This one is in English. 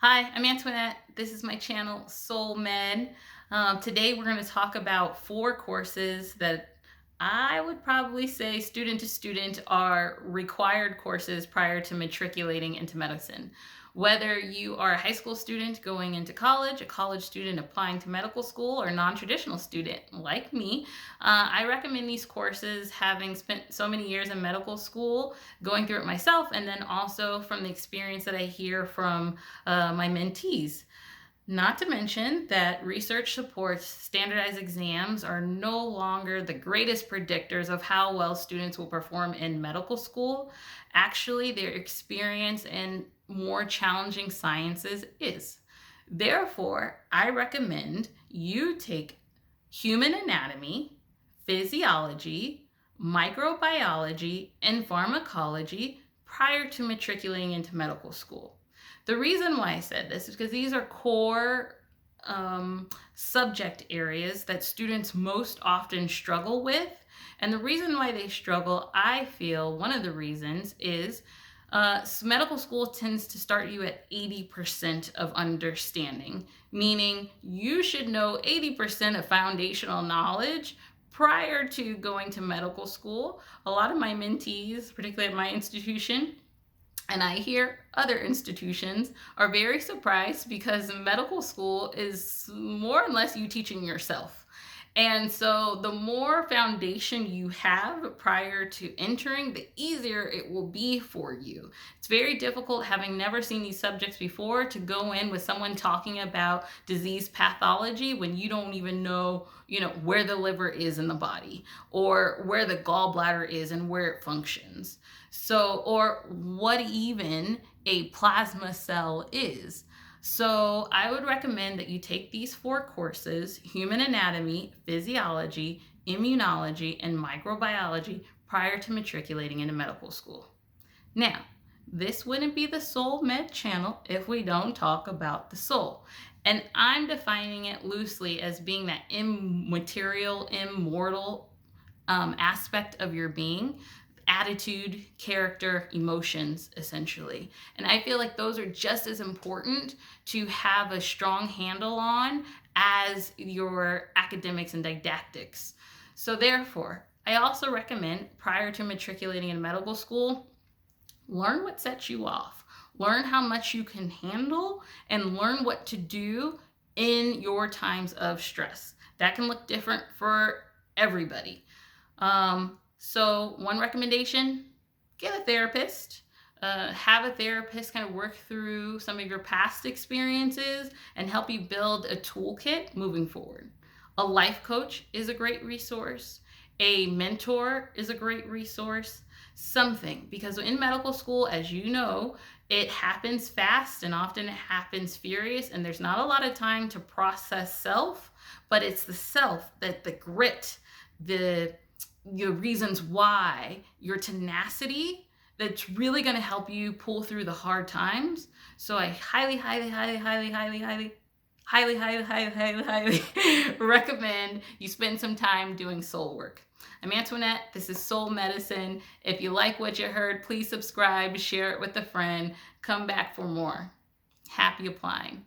Hi, I'm Antoinette. This is my channel, Soul Med. Today we're going to talk about four courses that I would probably say student to student are required courses prior to matriculating into medicine. Whether you are a high school student going into college, a college student applying to medical school, or a non-traditional student like me, I recommend these courses having spent so many years in medical school, going through it myself, and then also from the experience that I hear from my mentees. Not to mention that research supports standardized exams are no longer the greatest predictors of how well students will perform in medical school. Actually, their experience in more challenging sciences is. Therefore, I recommend you take human anatomy, physiology, microbiology, and pharmacology prior to matriculating into medical school. The reason why I said this is because these are core subject areas that students most often struggle with. And the reason why they struggle, I feel one of the reasons is medical school tends to start you at 80% of understanding, meaning you should know 80% of foundational knowledge prior to going to medical school. A lot of my mentees, particularly at my institution, and I hear other institutions are very surprised because medical school is more or less you teaching yourself. And so the more foundation you have prior to entering, the easier it will be for you. It's very difficult, having never seen these subjects before, to go in with someone talking about disease pathology when you don't even know, where the liver is in the body, or where the gallbladder is and where it functions. So, or what even a plasma cell is. So I would recommend that you take these four courses: human anatomy, physiology, immunology, and microbiology prior to matriculating into medical school. Now, this wouldn't be the Soul Med channel if we don't talk about the soul. And I'm defining it loosely as being that immaterial, immortal aspect of your being: attitude, character, emotions, essentially. And I feel like those are just as important to have a strong handle on as your academics and didactics. So, therefore, I also recommend prior to matriculating in medical school, learn what sets you off, learn how much you can handle, and learn what to do in your times of stress. That can look different for everybody. So one recommendation: get a therapist. Have a therapist kind of work through some of your past experiences and help you build a toolkit moving forward. A life coach is a great resource. A mentor is a great resource. Something, because in medical school, as you know, it happens fast and often it happens furious, and there's not a lot of time to process self, but it's the self, that the grit, the your reasons why, your tenacity, that's really going to help you pull through the hard times. So I highly, highly, highly, highly, highly, highly, highly, highly, highly, highly, highly recommend you spend some time doing soul work. I'm Antoinette. This is Soul Medicine. If you like what you heard, please subscribe, share it with a friend. Come back for more. Happy applying.